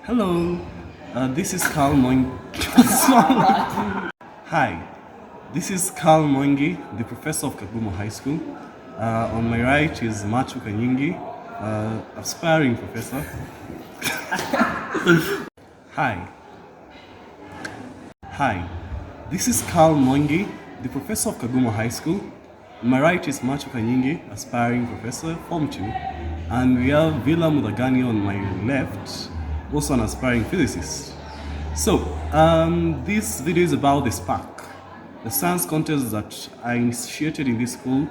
Hello, this is Carl Mwangi. Hi, this is Carl Mwangi, the professor of Kagumo High School. On my right is Machu Kanyingi, aspiring professor. Hi. Hi, this is Carl Mwangi, the professor of Kagumo High School. On my right is Machu Kanyingi, aspiring professor, Form 2. And we have Villa Mudagani on my left, also an aspiring physicist. So, this video is about the Spak, the science contest that I initiated in this school.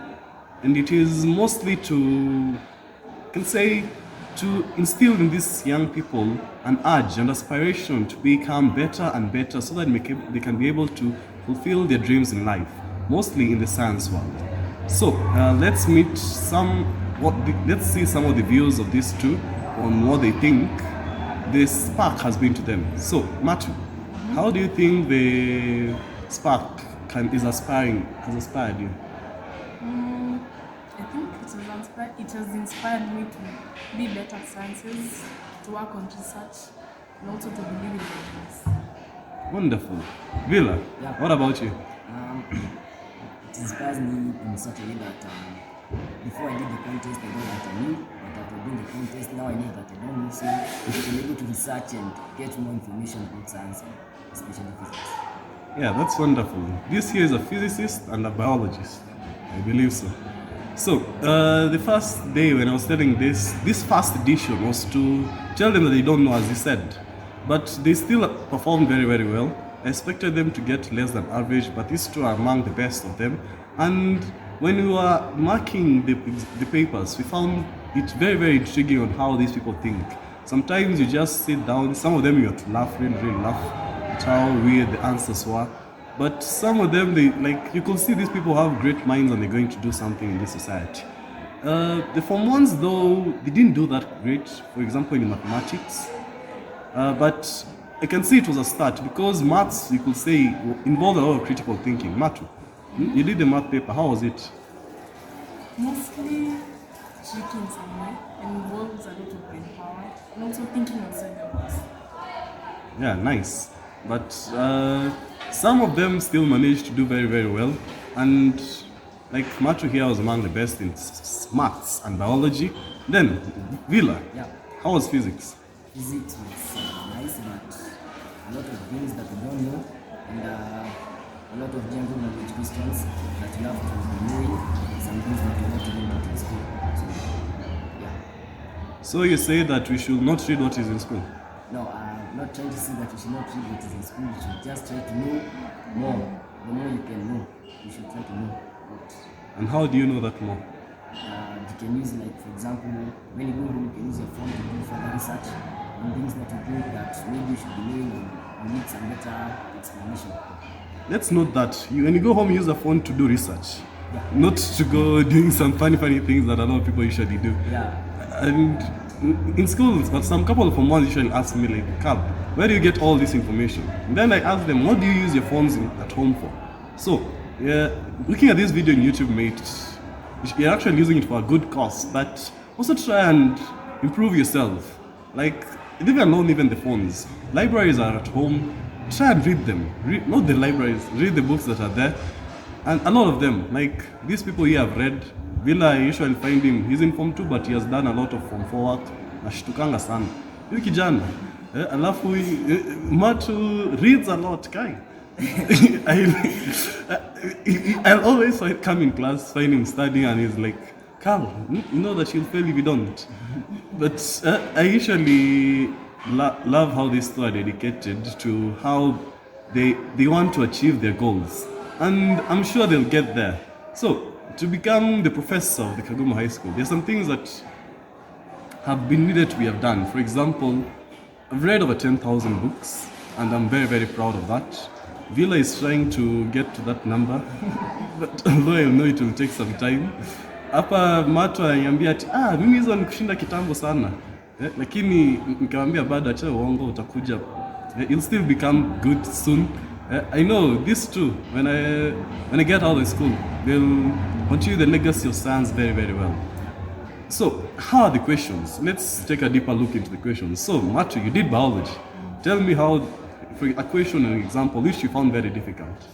And it is mostly to instill in these young people an urge and aspiration to become better and better so that they can be able to fulfill their dreams in life, mostly in the science world. So let's see some of the views of these two on what they think the Spark has been to them. So, Matu, how do you think the Spark has inspired you? I think it has inspired me to be better at sciences, to work on research, and also to believe in my dreams. Wonderful. Villa, what about you? It inspires me in such a way that before I did the contest, I know that I knew, but after doing the contest, now I know that I don't know. So I'm able to research and get more information about science, especially physics. Yeah, that's wonderful. This here is a physicist and a biologist. I believe so. So, the first day when I was telling this first edition was to tell them that they don't know, as you said. But they still performed very, very well. I expected them to get less than average, but these two are among the best of them. And when we were marking the papers, we found it very, very intriguing on how these people think. Sometimes you just sit down, some of them you have to laugh, really laugh at how weird the answers were. But some of them, you can see these people have great minds and they're going to do something in this society. The Form 1s, though, they didn't do that great, for example, in mathematics. But I can see it was a start because maths, you could say, involved a lot of critical thinking. Matu, you did the math paper, how was it? Mostly tricky in some way, and involves a lot of brain power, and also thinking outside the box. Yeah, nice. But some of them still managed to do very, very well. And like Matu here was among the best in maths and biology. Then, Villa, how was physics? Physics was nice, but a lot of things that we don't know, and a lot of general knowledge questions that you have to be knowing, some things that you're not even taught in school. So you say that we should not read what is in school? No, I'm not trying to say that you should not read what is in school. You should just try to know more. The more you can know, you should try to know what. And how do you know that more? You can use, like, for example, when you go home, you can use your phone to do further research on things that you think that maybe you should be knowing, or you need some better explanation. Let's note that when you go home, you use a phone to do research, not to go doing some funny things that a lot of people usually do. And in schools, but some couple of Form 1s usually ask me, like, Carl, where do you get all this information? And then I ask them, what do you use your phones at home for? So, looking at this video on YouTube, mate, you're actually using it for a good cause, but also try and improve yourself. Like, leave alone even the phones. Libraries are at home, try and read them. Not the libraries, read the books that are there. And a lot of them, like these people here have read. Villa, I usually find him, he's in Form 2, but he has done a lot of Form 4 work. Nashtukanga sana. Huyu kijana, alafu Matu reads a lot, kai. I'll always come in class, find him studying, and he's like, Carl, you know that you'll fail if you don't. But I usually love how these two are dedicated to how they want to achieve their goals. And I'm sure they'll get there. So, to become the professor of the Kagumo High School, there's some things that have been needed to be done. For example, I've read over 10,000 books, and I'm very, very proud of that. Villa is trying to get to that number, but although I know it will take some time. Hapa Matu ananiambia ati mimi hizo nikushinda kitambo sana. Lakini nikamwambia bado acha uongo utakuja. You'll still become good soon. I know this too. When I get out of school, they'll continue the legacy of science very, very well. So, how are the questions? Let's take a deeper look into the questions. So, Matthew, you did biology. Tell me how, for a question, an example, which you found very difficult.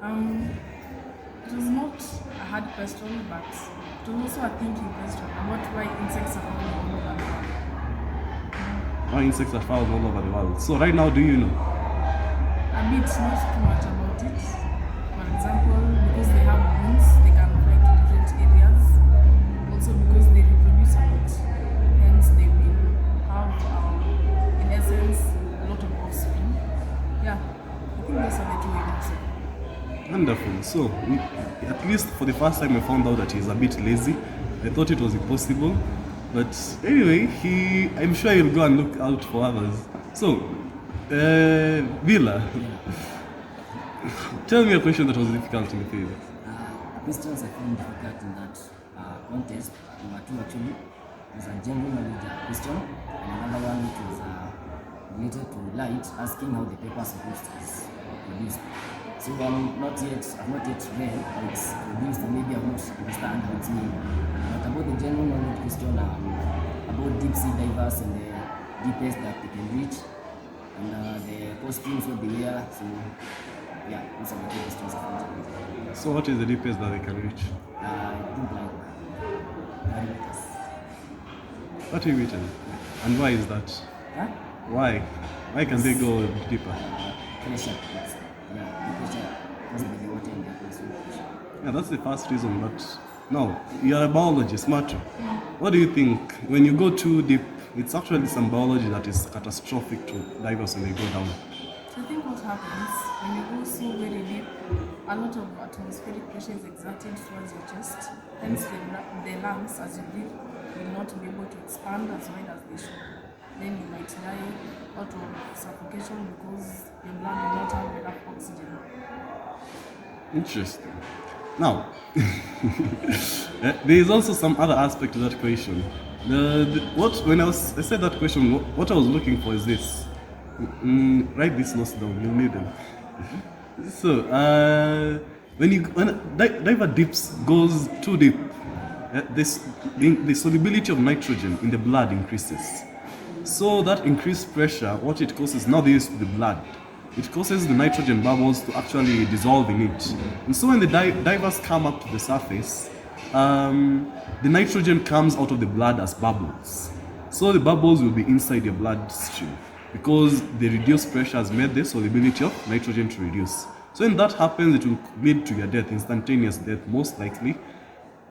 It was not a hard question, but it was also a thinking question about why insects are found all over the world. Why insects are found all over the world. So, right now, do you know? A bit, not too much about it. For example, because they have wings, they can fly to different areas. Also because they reproduce a lot. Hence, they will have, in essence, a lot of offspring. Yeah, I think those are the two ways. Wonderful. So, at least for the first time, I found out that he's a bit lazy. I thought it was impossible. But anyway, I'm sure he'll go and look out for others. So, Villa, tell me a question that was difficult in the field. Questions I found difficult in that contest, there were two actually. It was a general knowledge question, and another one which was related to light, asking how the paper supposed is produced. So I've not yet read how it's produced, and maybe I won't understand how it's made. But about the general knowledge question, about deep sea divers and the deepest that they can reach, and the costumes what they wear. So yeah, those are the two questions I found. So, what is the deepest that they can reach? I think like 30 meters. 30 meters. And why is that? Huh? Why? Why can they go deeper? Pressure. Yeah, the pressure because of the water in the atmosphere. Yeah, that's the first reason. But no, you're a biologist, Matthew. What do you think? When you go too deep, it's actually some biology that is catastrophic to divers when they go down. So I think what happens when you go so very deep, a lot of atmospheric pressure is exerted towards your chest. Hence, the lungs, as you breathe, will not be able to expand as wide as they should. Then you might die out of suffocation because your blood will not have enough oxygen. Interesting. Now, there is also some other aspect to that question. When I said that question, what I was looking for is this. Write these notes down. You'll need them. So, when a diver goes too deep, the solubility of nitrogen in the blood increases. So that increased pressure, what it causes now, this to the blood. It causes the nitrogen bubbles to actually dissolve in it. And so when the divers come up to the surface, the nitrogen comes out of the blood as bubbles. So the bubbles will be inside your bloodstream because the reduced pressure has made the solubility of nitrogen to reduce. So when that happens, it will lead to your death, instantaneous death most likely.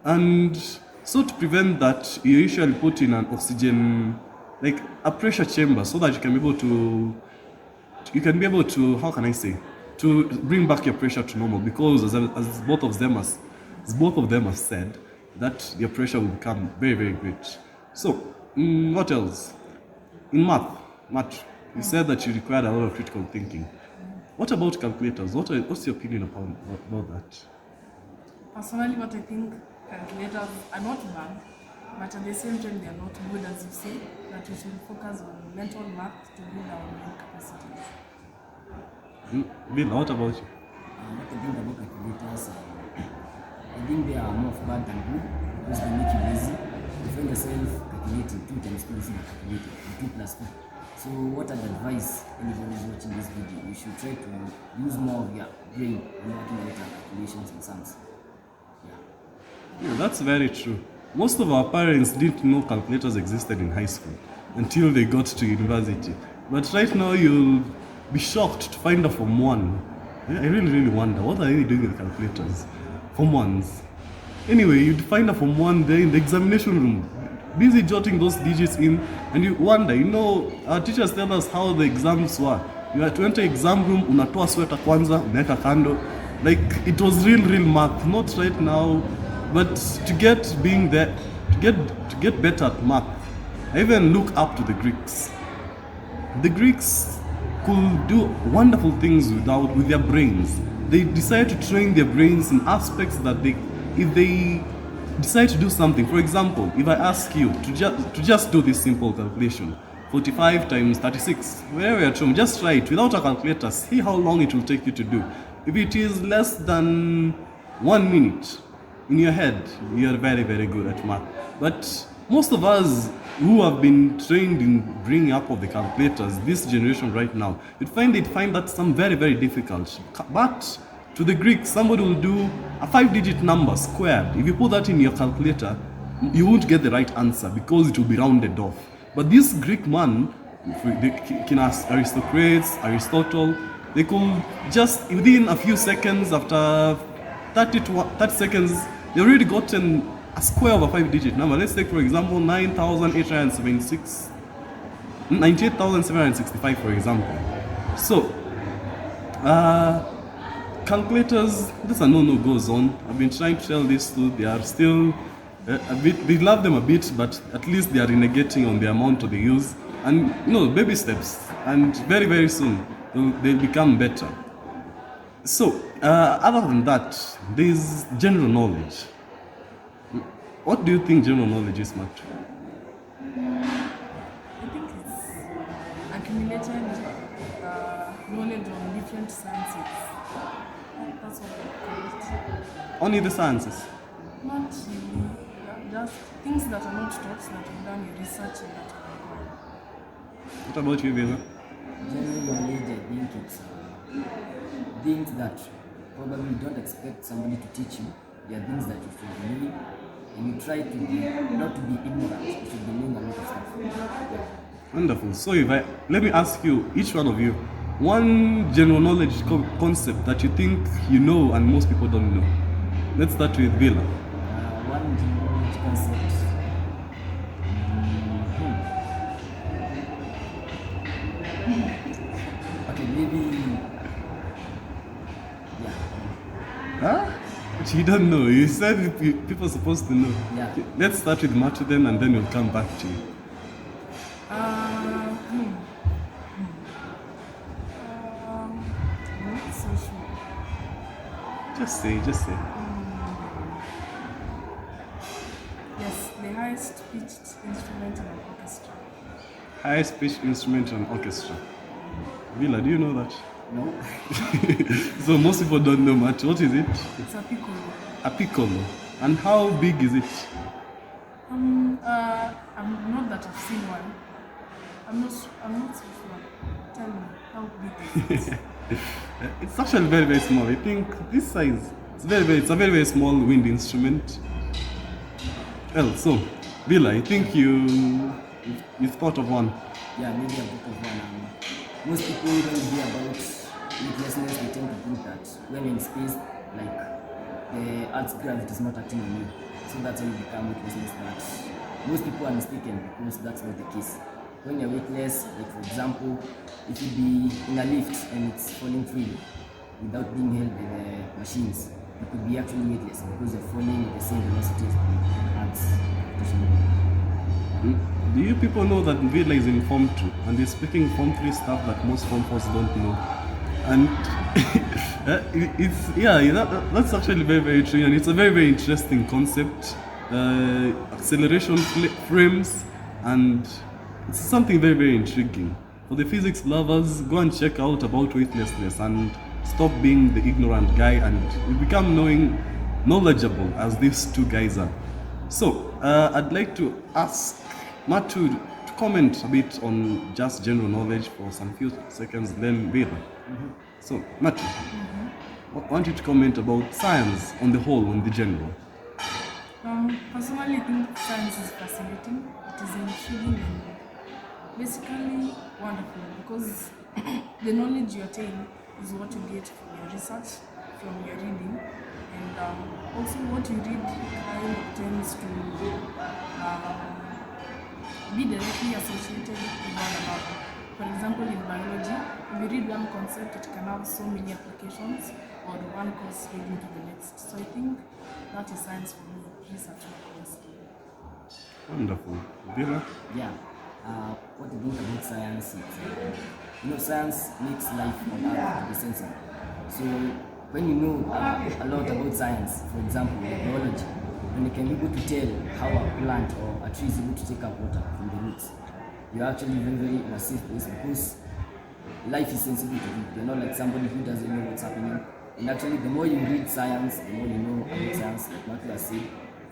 And so to prevent that, you usually put in an oxygen, like a pressure chamber, so that you can be able to, how can I say, to bring back your pressure to normal, because as both of them have said, that your pressure will become very, very great. So, what else? In math, you said that you required a lot of critical thinking. What about calculators? What's your opinion about that? Personally, what I think calculators are not bad, but at the same time, they are not good, as you say, that we should focus on mental math to build our brain capacities. Bill, what about you? What I think about calculators, I think they are more of bad than good because they make you lazy. You find yourself calculating 2 times 2 is not calculated, 2 plus 2. So what I'd advise anybody who's watching this video, you should try to use more of your brain when working with calculations and sums. Yeah, that's very true. Most of our parents didn't know calculators existed in high school until they got to university. But right now you'll be shocked to find a Form 1. I really, really wonder, what are they doing with calculators? Form 1s. Anyway, you'd find a Form 1 there in the examination room, busy jotting those digits in, and you wonder, our teachers tell us how the exams were. You had to enter exam room, unatoa sweater kwanza, unaweka kando. Like, it was real math, not right now. But to get better at math, I even look up to the Greeks. The Greeks could do wonderful things with their brains. They decide to train their brains in aspects that if they decide to do something, for example, if I ask you to just do this simple calculation, 45 times 36, wherever you're from, just try it without a calculator, see how long it will take you to do. If it is less than 1 minute, in your head, you're very, very good at math. But most of us who have been trained in bringing up of the calculators, this generation right now, you'd find that some very, very difficult. But to the Greeks, somebody will do a 5-digit number squared. If you put that in your calculator, you won't get the right answer because it will be rounded off. But this Greek man, aristocrats, Aristotle, they could just within a few seconds, after 30 seconds, they already gotten a square of a 5-digit number. Let's take, for example, 98,765, for example. So, calculators, this a no goes on. I've been trying to tell this to, they are still a bit, they love them a bit, but at least they are renegating on the amount they use. And baby steps, and very, very soon they'll become better. So, other than that, there's general knowledge. What do you think general knowledge is, Matt? I think it's accumulated knowledge on different sciences. That's what I call it. Only the sciences. Not really, just things that are not taught, that you've done your research and that you apply. What about you, Vila? General knowledge, I think it's things that probably you don't expect somebody to teach you. They are things that you should be knowing, and you try to be, not to be ignorant. You should be knowing a lot of stuff. Yeah. Wonderful. So let me ask you, each one of you, one general knowledge concept that you think you know and most people don't know. Let's start with Vila. One general knowledge concept. Okay, maybe. Yeah. Huh? But you don't know. You said people are supposed to know. Yeah. Let's start with Matu then, and then we'll come back to you. I'm not so sure. Just say. Yes, the highest pitched instrument in an orchestra. Highest pitched instrument in orchestra. Vila, do you know that? No. So most people don't know much. What is it? It's a piccolo. A piccolo. And how big is it? I'm not that I've seen one. I'm not so sure. Tell me, how big is it? It's actually very, very small. I think this size. It's a very, very small wind instrument. Well, so Vila, I think you've thought of one. Yeah, maybe a book of one. Most people, when they hear about weightlessness, they tend to think that when you're in space, like the Earth's gravity is not acting on you. So that's how you become weightlessness. But most people are mistaken because that's not the case. When you're weightless, like for example, if you be in a lift and it's falling freely without being held by the machines, you could be actually weightless because you're falling at the same velocity as the Earth's gravitational. Do you people know that Vila is in Form 2 and he's speaking Form 3 stuff that most Form 4s don't know? And that's actually very, very true, and it's a very, very interesting concept. Acceleration frames, and it's something very, very intriguing. For the physics lovers, go and check out about weightlessness and stop being the ignorant guy, and you become knowledgeable as these two guys are. So, I'd like to ask Matu to comment a bit on just general knowledge for some few seconds, then Vila. So, Matu, I want you to comment about science on the whole, on the general. Personally, I think science is fascinating. It is intriguing and basically wonderful because the knowledge you attain is what you get from your research, from your reading, and also what you read kind of tends to be directly associated with one another. For example, in biology, if you read one concept, it can have so many applications, or one course leading to the next. So I think that is science for me, research mostly. Wonderful. Vila? Yeah. What I think about science is, science makes life on Earth to be sensible. So when you know a lot about science, for example, like biology, when you can be able to tell how a plant or a tree is able to take up water from the roots, you're actually very, very in a safe place because life is sensible to you. You're not like somebody who doesn't know what's happening And actually, the more you read science, the more you know about science, like Matthew has said,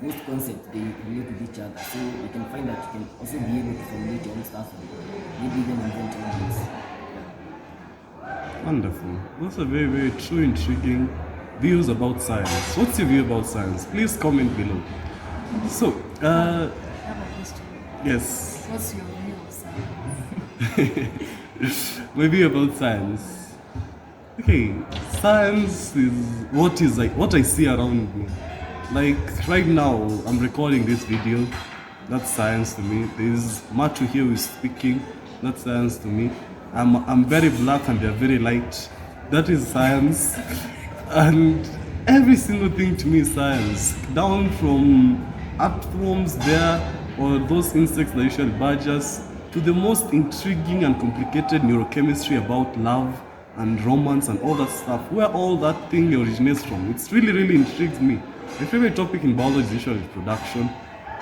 most concepts they relate with each other. So you can find that you can also be able to formulate your own stuff and maybe even invent your own things. Wonderful. Those are very, very true, intriguing views about science. What's your view about science? Please comment below. So, I have a question. yes, What's your view of science? my view about science. Okay, science is what I see around me. Like right now, I'm recording this video. That's science to me. There's Matu here who is speaking. That's science to me. I'm very black and they're very light. That is science. And every single thing to me is science. Down from earthworms there, or those insects that usually badgers, to the most intriguing and complicated neurochemistry about love and romance and all that stuff, where all that thing originates from. It's really, really intrigues me. My favorite topic in biology is usually reproduction,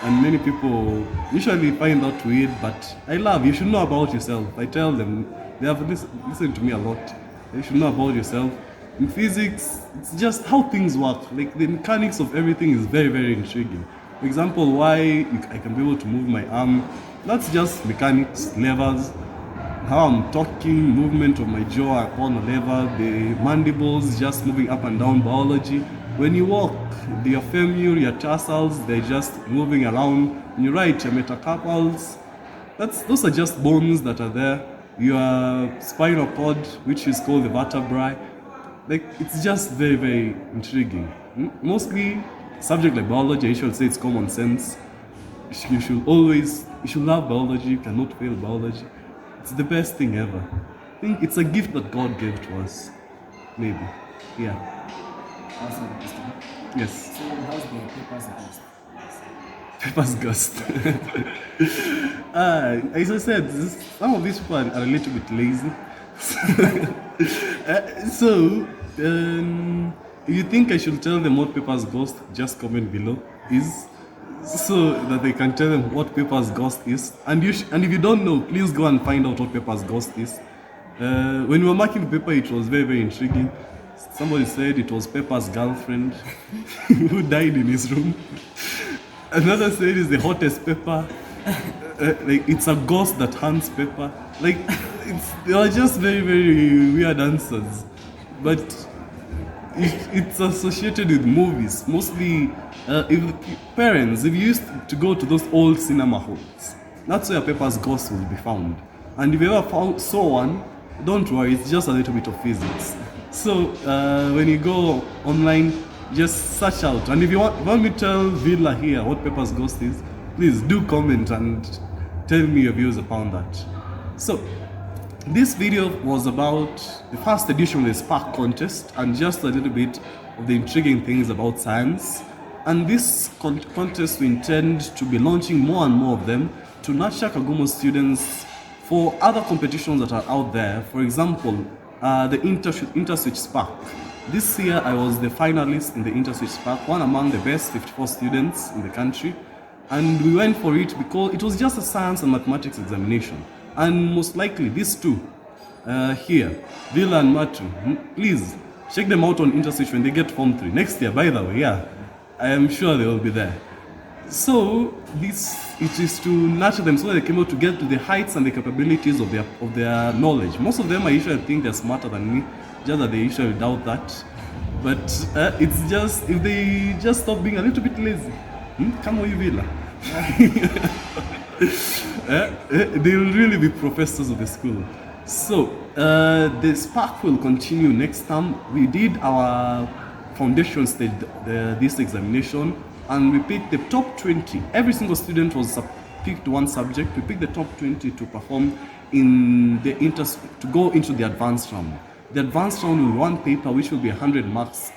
and many people usually find that weird, but I love, you should know about yourself. I tell them, they have listened to me a lot. You should know about yourself. In physics, it's just how things work. Like the mechanics of everything is very, very intriguing. For example, why I can be able to move my arm, that's just mechanics, levers. How I'm talking, movement of my jaw on a lever, the mandibles just moving up and down, biology. When you walk, your femur, your tarsals, they're just moving around. When you write, your metacarpals, those are just bones that are there. Your spinal cord, which is called the vertebrae. Like, it's just very, very intriguing. Mostly, subject like biology, I should say it's common sense. You should love biology, you cannot fail biology. It's the best thing ever. I think it's a gift that God gave to us. Maybe. Yeah. Also, question. Yes. So how's the papers ghost? Pepper's ghost. As I said, some of these people are a little bit lazy. So, if you think I should tell them what Pepper's ghost, just comment below is, so that they can tell them what Pepper's ghost is. And if you don't know, please go and find out what Pepper's ghost is. When we were marking the paper, it was very, very intriguing. Somebody said it was Pepper's girlfriend who died in his room. Another said it's the hottest pepper. Like it's a ghost that hunts Pepper. Like they are just very, very weird answers. But it's associated with movies. Mostly, if you used to go to those old cinema halls, that's where Pepper's ghost will be found. And if you ever saw one, don't worry, it's just a little bit of physics. So when you go online, just search out. And if you want me to tell Villa here what Pepper's ghost is, please do comment and tell me your views upon that. So this video was about the first edition of the Spak contest and just a little bit of the intriguing things about science. And this contest we intend to be launching more and more of them to nurture Kagumo students for other competitions that are out there. For example, the Interswitch Spak. This year I was the finalist in the Interswitch Spak, one among the best 54 students in the country. And we went for it because it was just a science and mathematics examination. And most likely these two here, Villa and Matu, please check them out on Interswitch when they get Form 3. Next year, by the way, yeah, I am sure they will be there. So it is to nurture them so that they can be able to get to the heights and the capabilities of their knowledge. Most of them I usually think they're smarter than me, just that they usually doubt that. But it's just, if they just stop being a little bit lazy, come on, Villa. They will really be professors of the school. So the Spark will continue next term. We did our foundation stage this examination, and we picked the top 20. Every single student was picked one subject. We picked the top 20 to perform in the to go into the advanced round. The advanced round will be one paper which will be 100 marks,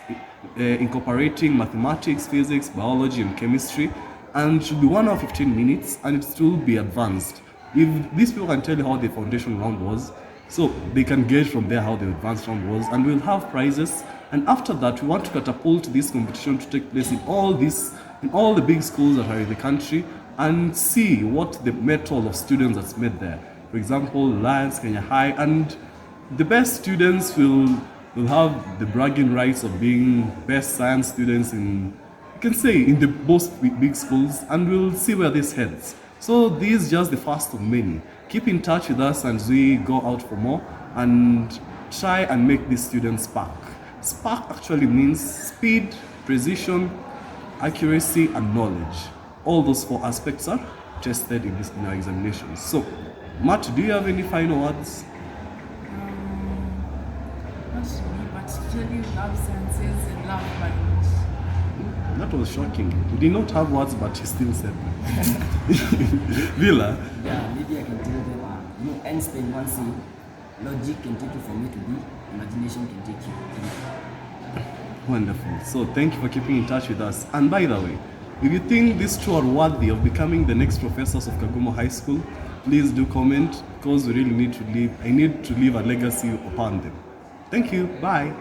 incorporating mathematics, physics, biology, and chemistry, and should be 1 hour 15 minutes, and it will be advanced. If these people can tell you how the foundation round was, so they can gauge from there how the advanced round was, and we'll have prizes. And after that, we want to catapult this competition to take place in all the big schools that are in the country, and see what the mettle of students that's made there. For example, Lions, Kenya High, and the best students will We'll have the bragging rights of being best science students in, you can say, in the most big schools, and we'll see where this heads. So this is just the first of many. Keep in touch with us as we go out for more and try and make this student spark. Spark actually means speed, precision, accuracy, and knowledge. All those 4 aspects are tested in our examinations. So, Matt, do you have any final words? Not really, but usually love sciences and love biology. That was shocking. We did not have words, but he still said that. Villa, Yeah, maybe I can tell them, Einstein once said, logic can take you from A to B, imagination can take you to B. wonderful. So thank you for keeping in touch with us. And by the way, if you think these two are worthy of becoming the next professors of Kagumo High School, please do comment, because we really need to leave. I need to leave a legacy upon them. Thank you. Bye.